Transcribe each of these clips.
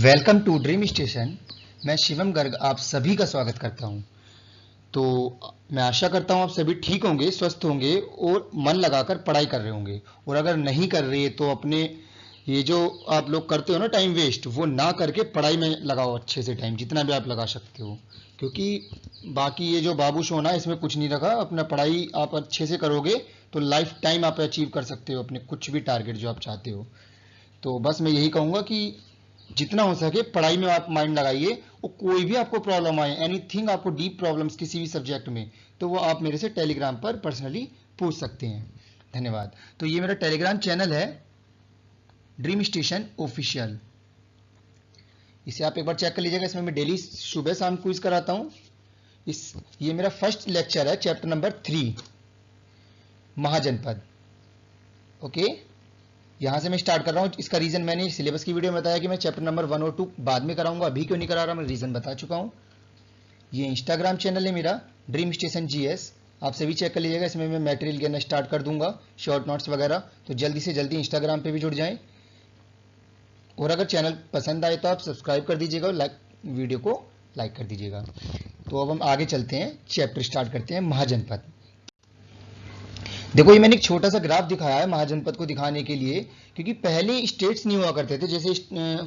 Welcome to dream station. मैं शिवम गर्ग आप सभी का स्वागत करता हूं। तो मैं आशा करता हूं आप सभी ठीक होंगे, स्वस्थ होंगे और मन लगाकर पढ़ाई कर रहे होंगे। और अगर नहीं कर रहे तो अपने ये जो आप लोग करते हो ना टाइम वेस्ट, वो ना करके पढ़ाई में लगाओ अच्छे से टाइम, जितना भी आप लगा सकते हो। क्योंकि बाकी ये जो बाबू सोना है इसमें कुछ नहीं रखा। अपना पढ़ाई आप अच्छे से करोगे तो लाइफ टाइम आप अचीव कर सकते हो अपने कुछ भी टारगेट जो आप चाहते हो। तो बस मैं यही कहूँगा कि जितना हो सके पढ़ाई में आप माइंड लगाइए। और कोई भी आपको प्रॉब्लम आए, एनीथिंग आपको डीप प्रॉब्लम्स किसी भी सब्जेक्ट में, तो वो आप मेरे से टेलीग्राम पर पर्सनली पूछ सकते हैं। धन्यवाद। तो ये मेरा टेलीग्राम चैनल है ड्रीम स्टेशन ऑफिशियल, इसे आप एक बार चेक कर लीजिएगा। इसमें मैं डेली सुबह शाम क्विज कराता हूँ। ये मेरा फर्स्ट लेक्चर है, चैप्टर नंबर 3 महाजनपद। ओके, यहां से मैं स्टार्ट कर रहा हूं। इसका रीजन मैंने सिलेबस की वीडियो में बताया कि मैं चैप्टर नंबर 1 और 2 बाद में कराऊंगा, अभी क्यों नहीं करा रहा, मैं रीजन बता चुका हूं। ये इंस्टाग्राम चैनल है मेरा ड्रीम स्टेशन जीएस, आप सभी चेक कर लीजिएगा। इसमें मैं मटेरियल देना स्टार्ट कर दूंगा, शॉर्ट नोट्स वगैरह, तो जल्दी से जल्दी इंस्टाग्राम पे भी जुड़ जाएं। और अगर चैनल पसंद आए तो आप सब्सक्राइब कर दीजिएगा और वीडियो को लाइक कर दीजिएगा। तो अब हम आगे चलते हैं, चैप्टर स्टार्ट करते हैं महाजनपद। देखो, ये मैंने एक छोटा सा ग्राफ दिखाया है महाजनपद को दिखाने के लिए, क्योंकि पहले स्टेट्स नहीं हुआ करते थे। जैसे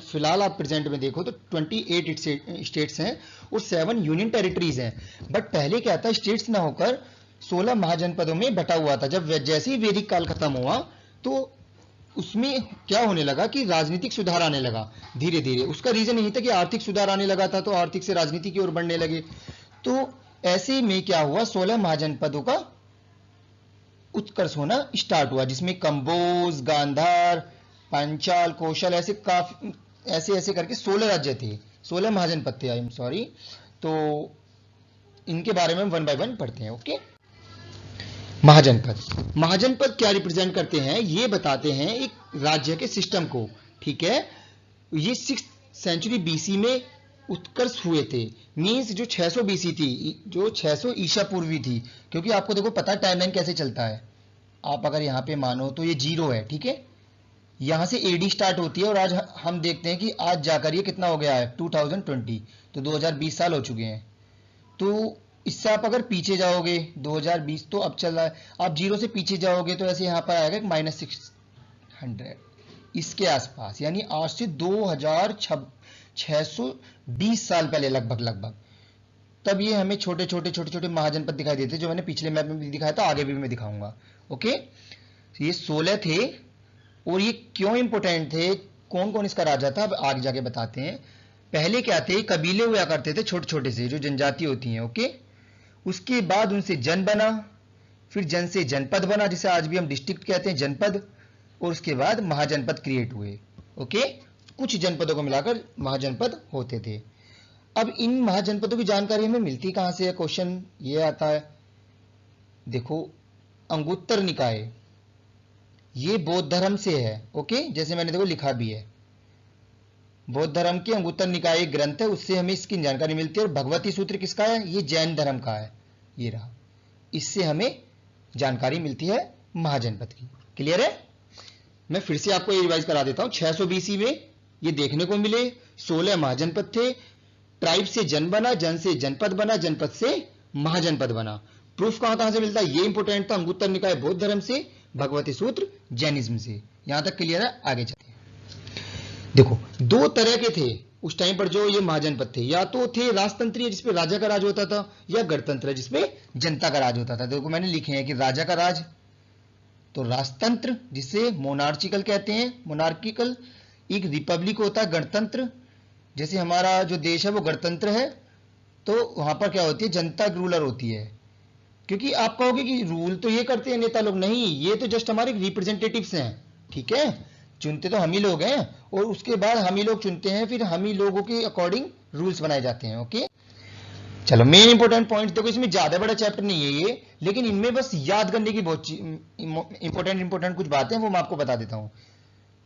फिलहाल आप प्रेजेंट में देखो तो 28 स्टेट्स हैं और 7 यूनियन टेरिटरीज हैं। बट पहले क्या था, स्टेट्स ना होकर 16 महाजनपदों में बटा हुआ था। जब जैसे ही वैदिक काल खत्म हुआ तो उसमें क्या होने लगा कि राजनीतिक सुधार आने लगा धीरे धीरे। उसका रीजन यही था कि आर्थिक सुधार आने लगा था, तो आर्थिक से राजनीति की ओर बढ़ने लगे। तो ऐसे में क्या हुआ, 16 महाजनपदों का उत्कर्ष होना स्टार्ट हुआ, जिसमें कंबोज, गांधार, पांचाल, कौशल, ऐसे काफी ऐसे करके 16 राज्य थे, 16 महाजनपद थे। I am sorry. तो इनके बारे में वन बाय वन पढ़ते हैं। ओके, महाजनपद क्या रिप्रेजेंट करते हैं, ये बताते हैं एक राज्य के सिस्टम को। ठीक है, ये 6th सेंचुरी बीसी में उत्कर्ष हुए थे। मींस जो 600 बीसी थी, जो 600 ईसा पूर्वी थी। क्योंकि आपको देखो पता है टाइमलाइन कैसे चलता है। आप अगर यहां पे मानो तो ये 0 है, ठीक है, यहां से एडी स्टार्ट होती है। और आज हम देखते हैं कि आज जाकर ये कितना हो गया है, 2020, तो 2020 साल हो चुके हैं। तो इससे आप अगर पीछे जाओगे, 2020 तो अब चल रहा है, आप 0 से पीछे जाओगे तो ऐसे यहां पर आएगा -600 इसके आसपास, यानी आज से 2620 साल पहले लगभग तब ये हमें छोटे छोटे महाजनपद दिखाई देते, जो मैंने पिछले मैप में भी दिखाया था, आगे भी मैं दिखाऊंगा। ओके, ये 16 थे। और ये क्यों इंपोर्टेंट थे, कौन कौन इसका राजा था, अब आगे जाके बताते हैं। पहले क्या थे, कबीले हुआ करते थे छोटे छोटे से, जो जनजाति होती हैं। ओके, उसके बाद उनसे जन बना, फिर जन से जनपद बना, जिसे आज भी हम डिस्ट्रिक्ट कहते हैं, जनपद। और उसके बाद महाजनपद क्रिएट हुए। ओके, कुछ जनपदों को मिलाकर महाजनपद होते थे। अब इन महाजनपदों की जानकारी हमें मिलती कहां से है, क्वेश्चन ये आता है। देखो, अंगुत्तर निकाय, ये बौद्ध धर्म से है। ओके, जैसे मैंने देखो लिखा भी है, बौद्ध धर्म के अंगुत्तर निकाय एक ग्रंथ है, उससे हमें इसकी जानकारी मिलती है। और भगवती सूत्र किसका है, ये जैन धर्म का है, ये रहा, इससे हमें जानकारी मिलती है महाजनपद की। क्लियर है, मैं फिर से आपको ये रिवाइज करा देता हूं। 600 बीसी में ये देखने को मिले, 16 महाजनपद थे। ट्राइब से जन बना, जन से जनपद बना, जनपद से महाजनपद बना। प्रूफ कहां से मिलता है, ये इंपोर्टेंट था। अंगुत्तर निकाय बौद्ध धर्म से, भगवती सूत्र जैनिज्म से। यहां तक क्लियर है, आगे चलते हैं। देखो, 2 तरह के थे उस टाइम पर जो ये महाजनपद थे। या तो थे राजतंत्रीय, जिसपे राजा का राज होता था, या गणतंत्र, जिसपे जनता का राज होता था। देखो मैंने लिखे हैं कि राजा का राज, तो राजतंत्र, जिसे मोनार्चिकल कहते हैं, मोनार्किकल। एक रिपब्लिक होता है, गणतंत्र, जैसे हमारा जो देश है वो गणतंत्र है, तो वहां पर क्या होती है, जनता रूलर होती है। क्योंकि आप कहोगे कि रूल तो ये करते हैं नेता लोग, नहीं, ये तो जस्ट हमारे रिप्रेजेंटेटिव्स हैं। ठीक है, चुनते तो हम ही लोग हैं, और उसके बाद हम ही लोग चुनते हैं, फिर हम ही लोगों के अकॉर्डिंग रूल्स बनाए जाते हैं। ओके, चलो मेन इंपोर्टेंट पॉइंट देखो, इसमें ज्यादा बड़ा चैप्टर नहीं है ये, लेकिन इनमें बस याद करने की बहुत इंपोर्टेंट कुछ बातें हैं, वो मैं आपको बता देता हूं।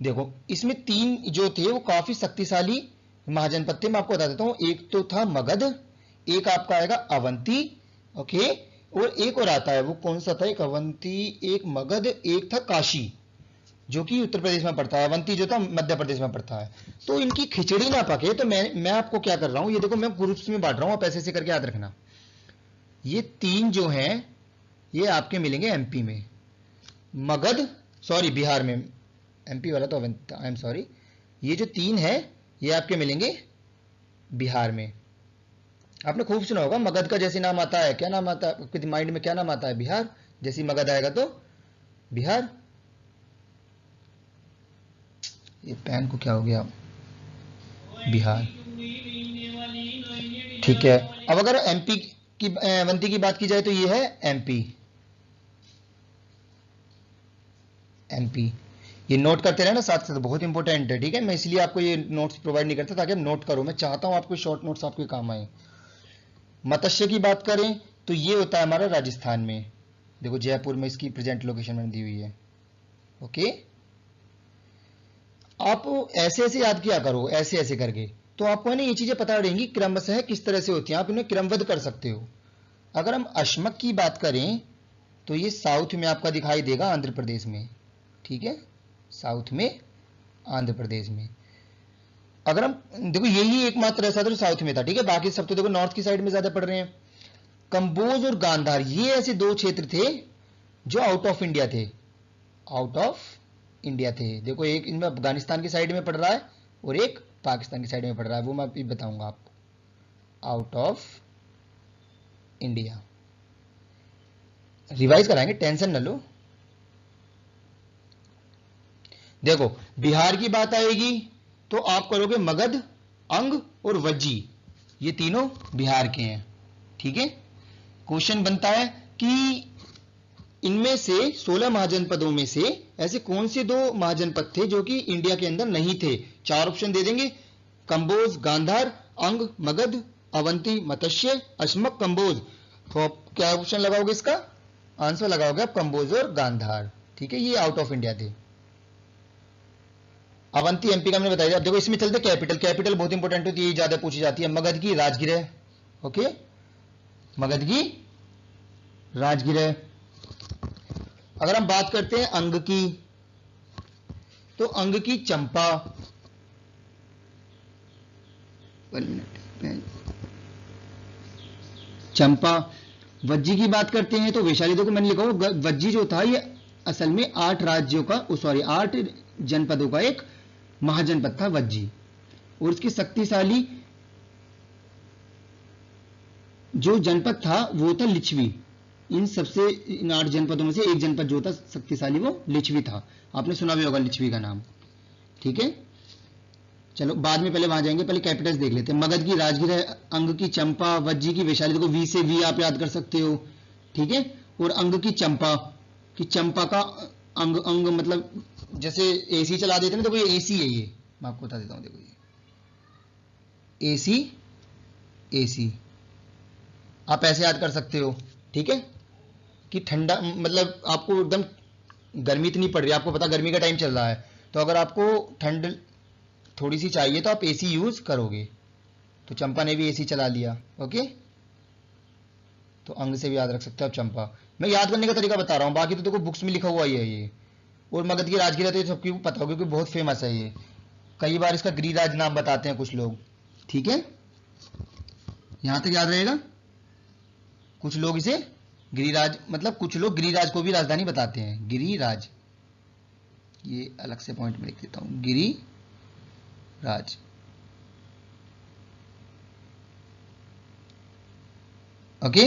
देखो, इसमें 3 जो थे वो काफी शक्तिशाली महाजनपद थे, मैं आपको बता देता हूं। एक तो था मगध, एक आपका आएगा अवंती। ओके, और एक और आता है, वो कौन सा था, एक अवंती, एक मगध, एक था काशी। जो कि उत्तर प्रदेश में पड़ता है, अवंती जो था मध्य प्रदेश में पड़ता है। तो इनकी खिचड़ी ना पके तो मैं आपको क्या कर रहा हूं, ये देखो मैं ग्रुप्स में बांट रहा हूं, आप ऐसे ऐसे करके याद रखना। ये 3 जो हैं ये आपके मिलेंगे एमपी में, मगध सॉरी बिहार में, एमपी वाला तो अवंती, आई एम सॉरी, ये जो 3 है ये आपके मिलेंगे बिहार में। आपने खूब सुना होगा मगध का जैसे नाम आता है, क्या नाम आता है आपके माइंड में, क्या नाम आता है, बिहार। जैसे मगध आएगा तो बिहार। ये पेन को क्या हो गया, बिहार। ठीक है, अब अगर एमपी की अवंती की बात की जाए तो ये है एमपी। एमपी ये नोट करते रहना साथ साथ, बहुत इंपॉर्टेंट है। ठीक है, मैं इसलिए आपको ये नोट्स प्रोवाइड नहीं करता ताकि आप नोट करो, मैं चाहता हूं आपको शॉर्ट नोट्स आपके काम आए। मत्स्य की बात करें तो ये होता है हमारा राजस्थान में, देखो जयपुर में इसकी प्रेजेंट लोकेशन मैंने दी हुई है। ओके, आप ऐसे ऐसे याद किया करो, ऐसे ऐसे करके, तो आपको है ना ये चीजें पता रहेंगी क्रमशः किस तरह से होती हैं, आप इन्हें क्रमबद्ध कर सकते हो। अगर हम अश्मक की बात करें तो ये साउथ में आपका दिखाई देगा, आंध्र प्रदेश में। ठीक है, साउथ में, आंध्र प्रदेश में। अगर हम देखो यही एकमात्र ऐसा था जो साउथ में था। ठीक है, बाकी सब तो देखो नॉर्थ की साइड में ज्यादा पड़ रहे हैं। कंबोज और गांधार ये ऐसे 2 क्षेत्र थे जो आउट ऑफ इंडिया थे, आउट ऑफ इंडिया थे। देखो एक इनमें अफगानिस्तान की साइड में पड़ रहा है और एक पाकिस्तान की साइड में पड़ रहा है, वो मैं अभी बताऊंगा आपको। आउट ऑफ इंडिया रिवाइज कराएंगे, टेंशन न लो। देखो बिहार की बात आएगी तो आप करोगे मगध, अंग और वज्जी, ये तीनों बिहार के हैं। ठीक है, क्वेश्चन बनता है कि इनमें से 16 महाजनपदों में से ऐसे कौन से 2 महाजनपद थे जो कि इंडिया के अंदर नहीं थे। 4 ऑप्शन दे देंगे, कंबोज, गांधार, अंग, मगध, अवंती, मत्स्य, अश्मक, कंबोज। तो आप क्या ऑप्शन लगाओगे, इसका आंसर लगाओगे आप कंबोज और गांधार। ठीक है, ये आउट ऑफ इंडिया थे। अवंती एमपी का मैंने बताया। अब देखो इसमें चलते कैपिटल, कैपिटल बहुत इंपॉर्टेंट होती है, ज्यादा पूछी जाती है। मगध की राजगीर। ओके, मगध की राजगीर। अगर हम बात करते हैं अंग की तो अंग की चंपा, 1 मिनट, चंपा। वज्जी की बात करते हैं तो वैशाली। देखो मैंने लिखा हुआ वज्जी जो था ये असल में 8 राज्यों का, सॉरी 8 जनपदों का एक महाजनपद था वज्जी, और इसकी शक्तिशाली जो जनपद था वो था लिच्छवी। इन सबसे इन 8 जनपदों में से एक जनपद जो था शक्तिशाली वो लिच्छवी था, आपने सुना भी होगा लिच्छवी का नाम। ठीक है, चलो बाद में पहले वहां जाएंगे, पहले कैपिटल्स देख लेते हैं। मगध की राजगीर, अंग की चंपा, वज्जी की वैशाली। देखो वी से वी आप याद कर सकते हो। ठीक है, और अंग की चंपा, कि चंपा का अंग, अंग मतलब जैसे एसी चला देते हैं ना, देखो ये एसी है, ये मैं आपको बता देता हूं, देखो ये एसी, एसी आप ऐसे याद कर सकते हो। ठीक है, कि ठंडा मतलब आपको एकदम गर्मी इतनी पड़ रही है, आपको पता गर्मी का टाइम चल रहा है, तो अगर आपको ठंड थोड़ी सी चाहिए तो आप एसी यूज करोगे, तो चंपा ने भी एसी चला लिया। ओके, तो अंग से भी याद रख सकते हो आप चंपा। मैं याद करने का तरीका बता रहा हूं, बाकी तो देखो बुक्स में लिखा हुआ ही है ये। और मगध की राजगीर तो ये सबको पता होगा क्योंकि बहुत फेमस है ये, कई बार इसका गिरिराज नाम बताते हैं कुछ लोग। ठीक है, यहां तक याद रहेगा। कुछ लोग इसे गिरिराज, मतलब कुछ लोग गिरिराज को भी राजधानी बताते हैं, गिरिराज। ये अलग से पॉइंट में लिख देता हूं, गिरिराज। ओके,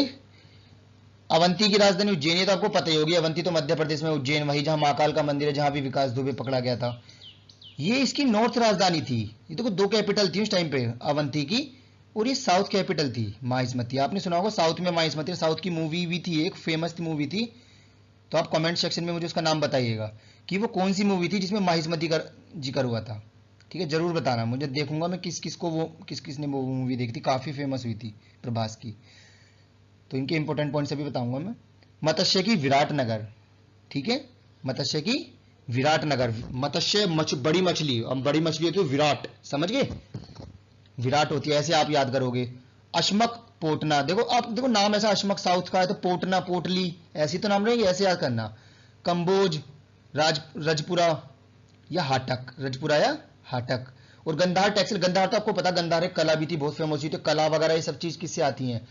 अवंती की राजधानी उज्जैन, ये तो आपको पता ही होगी। अवंती तो मध्य प्रदेश में, उज्जैन वही जहां महाकाल का मंदिर है, जहां भी विकास दुबे पकड़ा गया था। ये इसकी नॉर्थ राजधानी थी। ये देखो 2 कैपिटल थी उस टाइम पे, अवंती की, और ये साउथ कैपिटल थी माहिष्मती। आपने सुना होगा साउथ में माहिष्मती, साउथ की मूवी भी थी, एक फेमस मूवी थी। तो आप कमेंट सेक्शन में मुझे उसका नाम बताइएगा कि वो कौन सी मूवी थी जिसमें माहिष्मती का जिक्र हुआ था। ठीक है, जरूर बताना मुझे, देखूंगा मैं किस किस ने वो मूवी देखी थी, काफी फेमस हुई थी प्रभास की। तो इनके इंपॉर्टेंट पॉइंट्स अभी बताऊंगा मैं। मत्स्य की विराटनगर। ठीक है, मत्स्य की विराटनगर, मत्स्य बड़ी मछली, अब बड़ी मछली होती है विराट, समझ गए, विराट होती है, ऐसे आप याद करोगे। अश्मक, पोटना। देखो आप देखो नाम ऐसा अश्मक साउथ का है तो पोटना, पोटली, ऐसी तो नाम रहेंगे, ऐसे याद करना। कंबोज रजपुरा या हाटक, रजपुरा या हाटक। और गंधार टेक्सटाइल, गंधार तो आपको पता, गंधार एक कला भी थी, बहुत फेमस हुई थी। कला वगैरह ये सब चीज किससे आती हैं,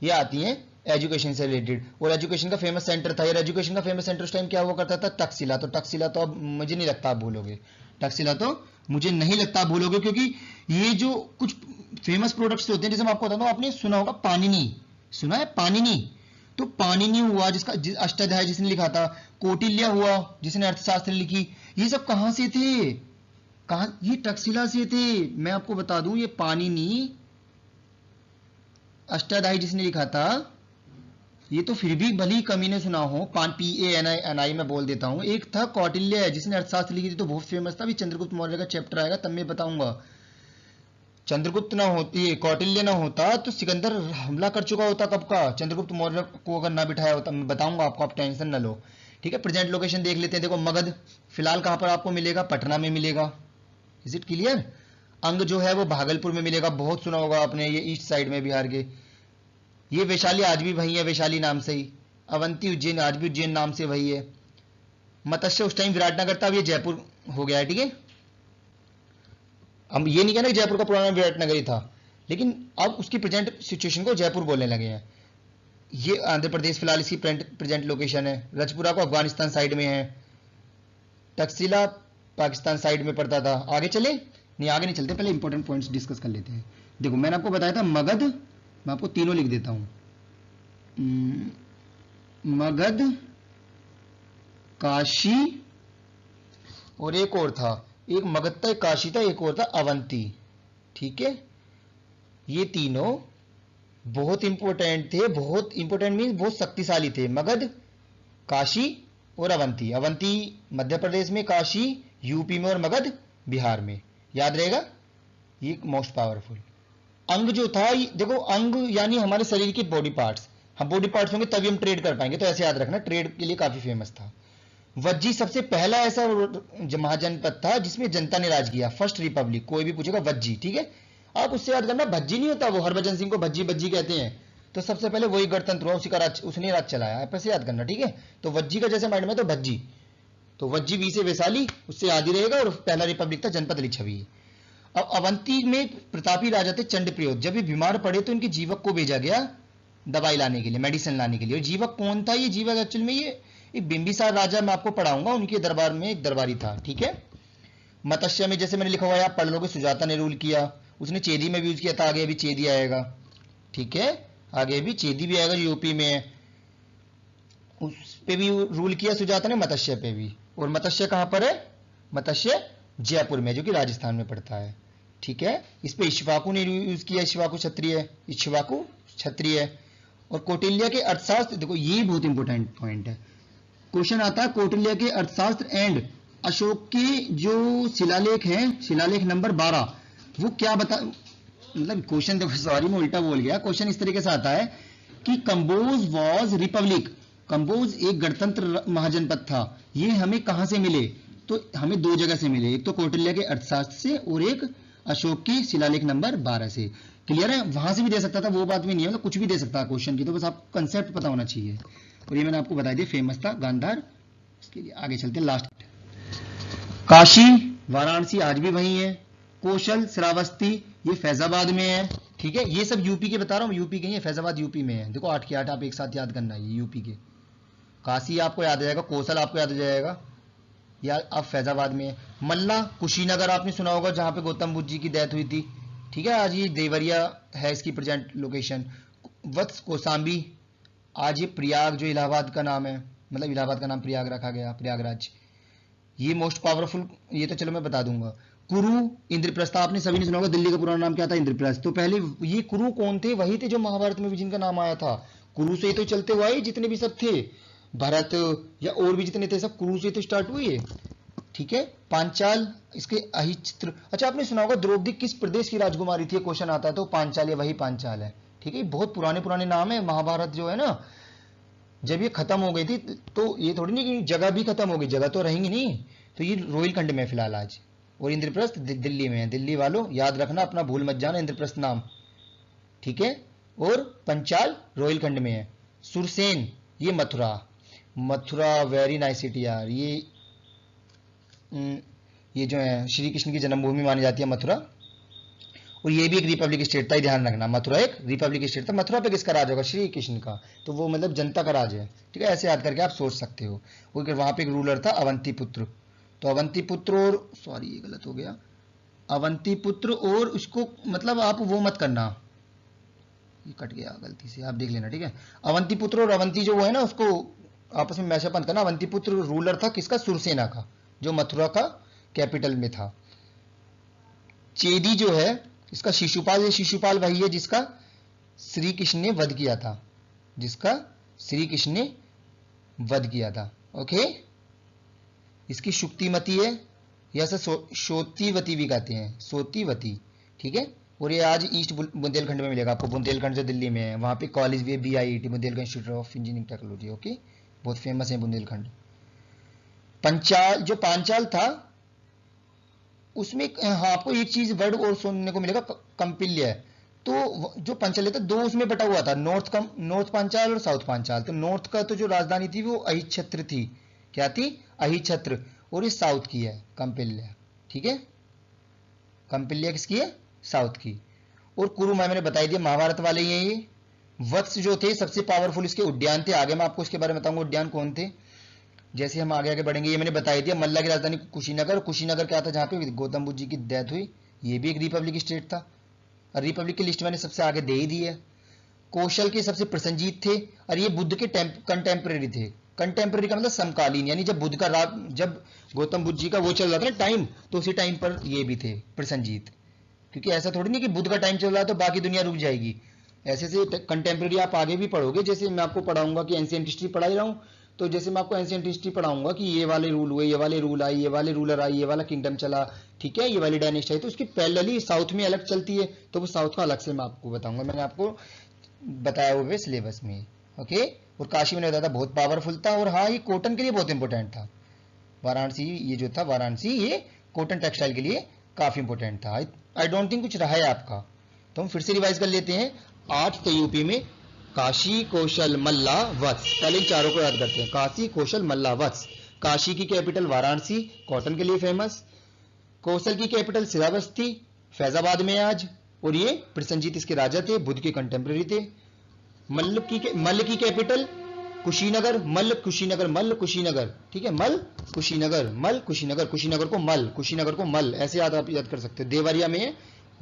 ये आती हैं एजुकेशन से रिलेटेड। और एजुकेशन का फेमस सेंटर था, ये एजुकेशन का फेमस सेंटर उस टाइम क्या हुआ करता था, तक्षशिला। तो तक्षशिला तो अब मुझे नहीं लगता आप भूलोगे, तक्षशिला तो मुझे नहीं लगता आप भूलोगे, क्योंकि ये जो कुछ फेमस प्रोडक्ट्स होते हैं, जैसे मैं आपको बताता हूँ, आपने सुना होगा पाणिनि, सुना है पाणिनि। तो पाणिनि हुआ जिसका अष्टाध्यायी जिसने लिखा था, कौटिल्य हुआ जिसने अर्थशास्त्र लिखी, ये सब कहां से थे, कहां, ये तक्षशिला से थे। मैं आपको बता दूं, ये पाणिनि अष्टाध्यायी जिसने लिखा था, ये तो फिर भी भली कमी ने सुना हो, PANI मैं बोल देता हूं। एक था कौटिल्य जिसने अर्थशास्त्र लिखी थी, तो बहुत फेमस था। अभी चंद्रगुप्त मौर्य का चैप्टर आएगा तब मैं बताऊंगा। चंद्रगुप्त ना होती, कौटिल्य ना होता तो सिकंदर हमला कर चुका होता कब का, चंद्रगुप्त मौर्य को अगर ना बिठाया होता। मैं बताऊंगा आपको, आप टेंशन ना लो, ठीक है। प्रेजेंट लोकेशन देख लेते हैं। देखो मगध फिलहाल कहां पर आपको मिलेगा, पटना में मिलेगा। Is it clear. अंग जो है वो भागलपुर में मिलेगा, बहुत सुना होगा आपने, ये ईस्ट साइड में बिहार के। ये वैशाली आज भी वही है, वैशाली नाम से ही। अवंती उज्जैन आज भी उज्जैन नाम से वही है। मत्स्य उस टाइम विराटनगर था, अब ये जयपुर हो गया है, ठीक है। हम ये नहीं कहना कि जयपुर का पुराना विराटनगर ही था, लेकिन अब उसकी प्रेजेंट सिचुएशन को जयपुर बोलने लगे हैं। ये आंध्र प्रदेश फिलहाल इसकी प्रेजेंट लोकेशन है। रजपुरा को अफगानिस्तान साइड में है। तक्षशिला पाकिस्तान साइड में पड़ता था। आगे चले, नहीं आगे नहीं चलते, पहले इंपॉर्टेंट पॉइंट्स डिस्कस कर लेते हैं। देखो मैंने आपको बताया था मगध, मैं आपको तीनों लिख देता हूं, मगध, काशी और एक और था, एक मगध था, एक काशी था, एक और था अवंती, ठीक है। ये तीनों बहुत इंपॉर्टेंट थे, बहुत इंपॉर्टेंट मीन बहुत शक्तिशाली थे। मगध, काशी और अवंती। अवंती मध्य प्रदेश में, काशी यूपी में और मगध बिहार में, याद रहेगा। ये मोस्ट पावरफुल अंग जो था, देखो अंग यानी हमारे शरीर के बॉडी पार्ट्स। हम बॉडी पार्ट्स होंगे तभी हम ट्रेड कर पाएंगे, तो ऐसे याद रखना, ट्रेड के लिए काफी फेमस था। वज्जी सबसे पहला ऐसा महाजनपद था जिसमें जनता ने राज किया, फर्स्ट रिपब्लिक। कोई भी पूछेगा वज्जी, ठीक है। आप उससे याद करना, भज्जी नहीं होता, वो हरभजन सिंह को भज्जी भज्जी कहते हैं, तो सबसे पहले वही गणतंत्र हुआ, उसी का राज, उसने राज चलाया। आप ऐसे याद करना, ठीक है। तो वज्जी का जैसे माइंड में तो भज्जी, तो वज्जी वी से वैशाली, उससे याद ही रहेगा। और पहला रिपब्लिक था जनपद लिच्छवी। अब अवंती में प्रतापी राजा थे चंडप्रयोत। जब ये बीमार पड़े तो इनके जीवक को भेजा गया दवाई लाने के लिए, मेडिसिन लाने के लिए। और जीवक कौन था, ये जीवक एक्चुअल में ये एक बिंबिसार राजा, मैं आपको पढ़ाऊंगा, उनके दरबार में एक दरबारी था, ठीक है। मत्स्य में जैसे मैंने लिखा हुआ है, आप पढ़ लोगे, सुजाता ने रूल किया, उसने चेदी में भी यूज किया था। आगे भी चेदी आएगा, ठीक है, आगे भी चेदी भी आएगा, यूपी में है, उस पे भी रूल किया सुजाता ने, मत्स्य पे भी। और मत्स्य कहां पर है, मत्स्य जयपुर में, जो कि राजस्थान में पड़ता है, ठीक है। इस पे इक्ष्वाकु ने यूज किया, इक्ष्वाकु क्षत्रिय, इक्ष्वाकु क्षत्रिय। और कौटिल्य के अर्थशास्त्र, देखो ये बहुत इंपॉर्टेंट पॉइंट है, क्वेश्चन आता है कौटिल्य के अर्थशास्त्र एंड अशोक के जो शिलालेख हैं, शिलालेख नंबर 12, वो क्या बता, मतलब क्वेश्चन देखो, सॉरी मैं उल्टा बोल गया। क्वेश्चन इस तरीके से आता है कि कंबोज वॉज रिपब्लिक, कंबोज एक गणतंत्र महाजनपद था, ये हमें कहां से मिले, तो हमें दो जगह से मिले, एक तो कौटिल्य के अर्थशास्त्र से और एक अशोक के शिलालेख नंबर 12 से। क्लियर है, वहां से भी दे सकता था, वो बात भी नहीं है, मतलब कुछ भी दे सकता है क्वेश्चन की, तो बस आपको कंसेप्ट पता होना चाहिए। और ये मैंने आपको बता दिया, फेमस था गांधार। इसके लिए आगे चलते हैं, लास्ट काशी वाराणसी आज भी वही है, कौशल श्रावस्ती ये फैजाबाद में है, ठीक है। ये सब यूपी के बता रहा हूं, यूपी के, फैजाबाद यूपी में है। देखो 8 के 8 आप एक साथ याद करना, ये यूपी के। काशी आपको याद आ जाएगा, कौशल आपको याद आ जाएगा, या अब फैजाबाद में है। मल्ला कुशीनगर आपने सुना होगा, जहां पे गौतम बुद्ध जी की डेथ हुई थी, ठीक है। आज ये देवरिया है इसकी प्रेजेंट लोकेशन। वत्स कौसाम्बी, आज ये प्रयाग जो इलाहाबाद का नाम है, मतलब इलाहाबाद का नाम प्रयाग रखा गया, प्रयागराज। ये मोस्ट पावरफुल, ये तो चलो मैं बता दूंगा। कुरु, इंद्रप्रस्थ आपने सभी ने सुना होगा, दिल्ली का पुराना नाम क्या था, इंद्रप्रस्थ। तो पहले ये कुरु कौन थे, वही थे जो महाभारत में भी जिनका नाम आया था। कुरु से ही तो चलते हुए जितने भी सब थे, भरत या और भी जितने थे, सब कुरु से तो स्टार्ट हुए, ठीक है। पांचाल, इसके अहिचित्र। अच्छा आपने सुना होगा द्रौपदी किस प्रदेश की राजकुमारी थी, क्वेश्चन आता है, तो पांचाल, या वही पांचाल है, ठीक है। बहुत पुराने पुराने नाम है। महाभारत जो है ना, जब ये खत्म हो गई थी, तो ये थोड़ी नहीं कि जगह भी खत्म हो गई, जगह तो रहेंगी नहीं, तो ये रोहिलखंड में फिलहाल आज। और इंद्रप्रस्थ दिल्ली में है। दिल्ली वालों याद रखना, अपना भूल मत जाना इंद्रप्रस्थ नाम, ठीक है। और पंचाल रोहिलखंड में है। सुरसेन ये Mathura, Mathura very nice city यार, ये ये जो है श्री कृष्ण की जन्मभूमि मानी जाती है मथुरा, और ये भी एक रिपब्लिक स्टेट था, ध्यान रखना, मथुरा एक रिपब्लिक स्टेट था। मथुरा पे किसका राज होगा? श्री कृष्ण का, तो वो मतलब जनता का राज है, ठीक है, ऐसे याद करके आप सोच सकते हो। वहां पे एक रूलर था अवंतीपुत्र, तो अवंतीपुत्र और, सॉरी ये गलत हो गया, अवंतीपुत्र, और उसको मतलब आप वो मत करना, ये कट गया गलती से, आप देख लेना, ठीक है। अवंतीपुत्र और अवंती जो वो है ना, उसको आपस में मैशअप मत करना। अवंतीपुत्र रूलर था किसका? सुरसेना का, जो मथुरा का कैपिटल में था। चेदी जो है इसका शिशुपाल, ये शिशुपाल वही है जिसका श्री कृष्ण ने वध किया था, जिसका श्री कृष्ण ने वध किया था, ओके। इसकी शुक्तिमती है, या सोतीवती भी कहते हैं, सोतीवती, ठीक है। और ये आज ईस्ट बुंदेलखंड में मिलेगा आपको, बुंदेलखंड जो दिल्ली में है, वहां पे कॉलेज भी है, BIET, Bundelkhand institute of engineering technology, okay, बहुत फेमस है बुंदेलखंड। पंचाल, जो पांचाल था उसमें, हाँ आपको एक चीज वर्ड और सुनने को मिलेगा, कंपिल्य। तो जो पांचाल था दो उसमें बटा हुआ था, नॉर्थ पांचाल और साउथ पांचाल। तो नॉर्थ का तो जो राजधानी थी वो अहिच्छत्र थी, क्या थी? अहिच्छत्र, और ये साउथ की है कंपिल्य, ठीक है। कंपिल्य किसकी है? साउथ की। और कुरु मैंने बताई दिया, महाभारत वाले ये वत्स जो थे सबसे पावरफुल इसके उद्यान थे। आगे मैं आपको इसके बारे में बताऊंगा उद्यान कौन थे, जैसे हम आगे आगे बढ़ेंगे। ये मैंने बताई दिया, मल्ला की राजधानी कुशीनगर। कुशीनगर क्या था? जहां पे गौतम बुद्ध जी की डेथ हुई। ये भी एक रिपब्लिक स्टेट था, और रिपब्लिक की लिस्ट मैंने सबसे आगे दे ही दी है। कौशल के सबसे प्रसंजीत थे, और ये बुद्ध के कंटेम्प्रेरी थे। कंटेम्प्रेरी का मतलब समकालीन, यानी जब बुद्ध का जब गौतम बुद्ध जी का वो चल रहा था ना टाइम, तो उसी टाइम पर ये भी थे प्रसंजीत। क्योंकि ऐसा थोड़ी नहीं कि बुद्ध का टाइम चल रहा है तो बाकी दुनिया रुक जाएगी। ऐसे से कंटेम्प्रेरी आप आगे भी पढ़ोगे, जैसे मैं आपको पढ़ाऊंगा कि एंशिएंट हिस्ट्री पढ़ा ही रहा हूं, तो जैसे मैं आपको एंशिएंट हिस्ट्री पढ़ाऊंगा कि ये वाले रूल हुए, ये वाले रूल आई, ये वाले रूलर आई, ये वाला किंगडम चला, ठीक है, ये वाली डायनेस्टी आई, तो उसकी पैरेलली साउथ में अलग चलती है, तो वो साउथ का अलग से मैं आपको बताऊंगा, मैंने आपको बताया हुए सिलेबस में, ओके। और काशी मैंने बताया था बहुत पावरफुल था, और हाँ ये कॉटन के लिए बहुत इंपॉर्टेंट था। वाराणसी, ये जो था वाराणसी, ये कॉटन टेक्सटाइल के लिए काफी इंपॉर्टेंट था। आई डोंट थिंक कुछ रहा है आपका, तो हम फिर से रिवाइज कर लेते हैं। 8 थे यूपी में, काशी, कौशल, मल्ला, वत्स। पहले इन चारों को याद करते हैं, काशी, कौशल, मल्ला, वत्स। काशी की कैपिटल वाराणसी, कॉटन के लिए फेमस। कौशल की कैपिटल श्रावस्ती, फैजाबाद में आज, और ये प्रसंजीत इसके राजा थे, बुद्ध के कंटेम्प्रेरी थे। मल्ल की कैपिटल कुशीनगर, मल्ल कुशीनगर, ठीक है, मल्ल कुशीनगर, कुशीनगर को मल, ऐसे आप याद कर सकते हो। देवरिया में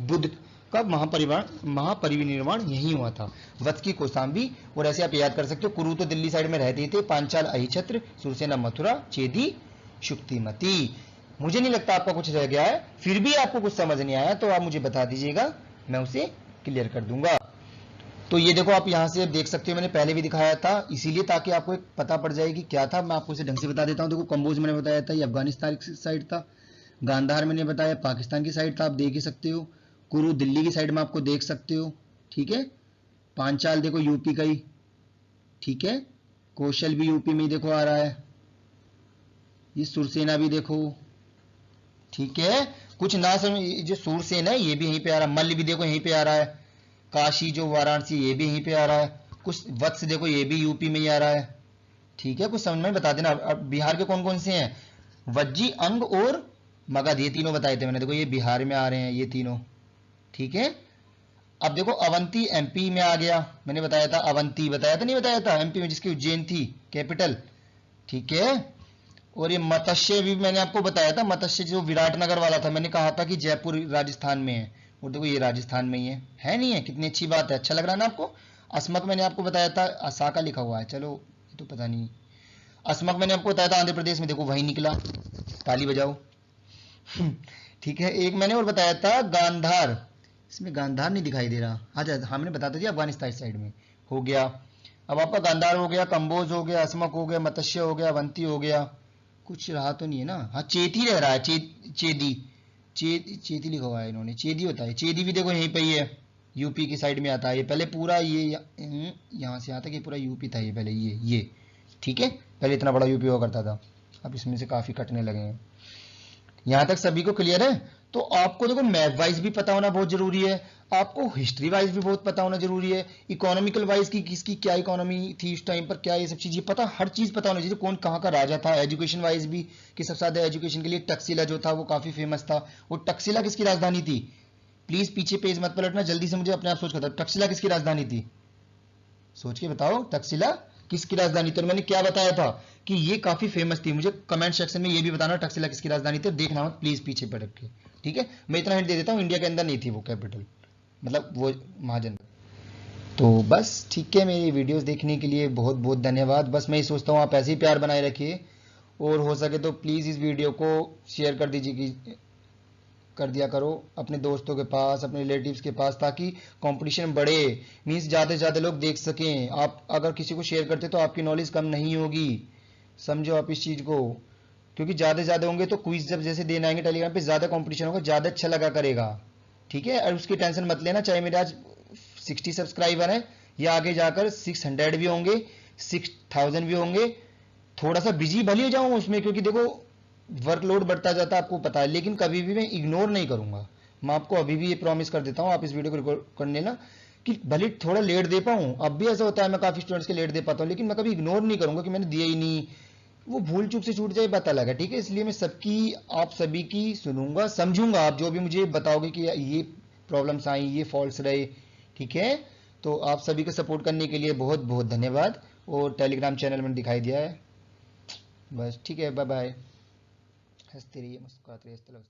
बुद्ध का महापरिनिर्वाण यही हुआ था। वत्स की कौशाम्बी, और ऐसे आप याद कर सकते हो। कुरु तो दिल्ली साइड में रहते थे, पांचाल अहिच्छत्र, सुरसेना मथुरा, चेदी शुक्तिमती। मुझे नहीं लगता आपका कुछ रह गया है, फिर भी आपको कुछ समझ नहीं आया तो आप मुझे बता दीजिएगा, मैं उसे क्लियर कर दूंगा। तो ये देखो आप यहां से देख सकते हो, मैंने पहले भी दिखाया था, इसीलिए ताकि आपको एक पता पड़ जाए कि क्या था। मैं आपको इसे ढंग से बता देता हूं। देखो कंबोज मैंने बताया था, ये अफगानिस्तान की साइड था। गांधार मैंने बताया पाकिस्तान की साइड था, आप देख ही सकते हो। कुरु दिल्ली की साइड में आपको देख सकते हो, ठीक है। पांचाल देखो यूपी का ही, ठीक है। कौशल भी यूपी में ही देखो आ रहा है। ये सुरसेना भी देखो, ठीक है। कुछ ना समझ, जो सुरसेना है ये भी यहीं पे आ रहा है। मल्ल भी देखो यहीं पे आ रहा है। काशी जो वाराणसी ये भी यहीं पे आ रहा है। कुछ वत्स देखो ये भी यूपी में ही आ रहा है, ठीक है। कुछ समझ में बता देना। अब बिहार के कौन कौन से हैं? वज्जी, अंग और मगध, ये तीनों बताए थे मैंने, देखो ये बिहार में आ रहे हैं ये तीनों, ठीक है। अब देखो अवंती एमपी में आ गया, मैंने बताया था अवंती, बताया था नहीं बताया था, एमपी में जिसकी उज्जैन थी कैपिटल, ठीक है। और ये मत्स्य भी मैंने आपको बताया था, मत्स्य जो विराटनगर वाला था, मैंने कहा था कि जयपुर राजस्थान में है, और देखो ये राजस्थान में ही है नहीं है, कितनी अच्छी बात है, अच्छा लग रहा है ना आपको। अस्मक मैंने आपको बताया था, असाका लिखा हुआ है, चलो ये तो पता नहीं। अस्मक मैंने आपको बताया था आंध्र प्रदेश में, देखो वही निकला, ताली बजाओ ठीक है। एक मैंने और बताया था गांधार, इसमें गांधार नहीं दिखाई दे रहा, अच्छा हाँ मैंने बताया था अफगानिस्तान साइड में हो गया। अब आपका गांधार हो गया, कंबोज हो गया, अस्मक हो गया, मत्स्य हो गया, अवंती हो गया, कुछ रहा तो नहीं है ना। हाँ चेती रह रहा है, चेती लिखा हुआ है इन्होंने, चेदी होता है। चेदी भी देखो यहीं पे ही है, यूपी की साइड में आता है। ये पहले पूरा ये यहाँ से आता है कि पूरा यूपी था ये पहले, ये ठीक है, पहले इतना बड़ा यूपी हुआ करता था, अब इसमें से काफी कटने लगे हैं। यहाँ तक सभी को क्लियर है? तो आपको देखो मैप वाइज भी पता होना बहुत जरूरी है। आपको हिस्ट्री वाइज भी बहुत पता होना जरूरी है, इकोनॉमिकल वाइज की किसकी क्या इकोनॉमी थी उस टाइम पर, क्या ये सब चीजें पता, हर चीज पता होना चाहिए, कौन कहाँ का राजा था। एजुकेशन वाइज भी कि सबसे ज्यादा एजुकेशन के लिए टक्सिला जो था वो काफी फेमस था। वो टक्सिला किसकी राजधानी थी? प्लीज पीछे पेज मत पलटना, जल्दी से मुझे अपने आप सोच कर बताओ, टक्सिला किसकी राजधानी थी? सोच के बताओ, टक्सिला किसकी राजधानी? तो मैंने क्या बताया था कि ये काफी फेमस थी। मुझे कमेंट सेक्शन में ये भी बताना टक्सिला किसकी राजधानी थी, देखना मत प्लीज पीछे पलट के, ठीक है? मैं इतना हिंट दे देता हूँ, इंडिया के अंदर नहीं थी वो कैपिटल, मतलब वो महाजन। तो बस ठीक है, मेरी वीडियोस देखने के लिए बहुत बहुत धन्यवाद। बस मैं ही सोचता हूँ आप ऐसे ही प्यार बनाए रखिए, और हो सके तो प्लीज़ इस वीडियो को शेयर कर दीजिए, कि कर दिया करो अपने दोस्तों के पास, अपने रिलेटिव्स के पास, ताकि कंपटीशन बढ़े, मीन्स ज़्यादा से ज़्यादा लोग देख सकें। आप अगर किसी को शेयर करते तो आपकी नॉलेज कम नहीं होगी, समझो आप इस चीज़ को। क्योंकि ज़्यादा से ज़्यादा होंगे तो क्विज जब जैसे देने आएंगे टेलीग्राम पे, ज़्यादा कंपटीशन होगा, ज़्यादा अच्छा लगा करेगा, ठीक है? और उसकी टेंशन मत लेना, चाहे मेरे आज 60 सब्सक्राइबर हैं या आगे जाकर 600 भी होंगे, 6000 भी होंगे, थोड़ा सा बिजी भले हो जाऊं उसमें, क्योंकि देखो वर्कलोड बढ़ता जाता है आपको पता है, लेकिन कभी भी मैं इग्नोर नहीं करूंगा। मैं आपको अभी भी ये प्रॉमिस कर देता हूं, आप इस वीडियो को रिकॉर्ड कर लेना, कि भले थोड़ा लेट दे पाऊं, अब भी ऐसा होता है मैं काफी स्टूडेंट्स के लेट दे पाता हूं, लेकिन मैं कभी इग्नोर नहीं करूंगा कि मैंने दिया ही नहीं, वो भूल चूक से छूट जाए बात अलग है, ठीक है? इसलिए मैं सबकी, आप सभी की सुनूंगा, समझूंगा, आप जो भी मुझे बताओगे कि ये प्रॉब्लम्स आई, ये फॉल्ट्स रहे, ठीक है? तो आप सभी को सपोर्ट करने के लिए बहुत बहुत धन्यवाद, और टेलीग्राम चैनल में दिखाई दिया है। बस ठीक है, बाय बाय, हंसते रहिए, मुस्कुराते रहिए।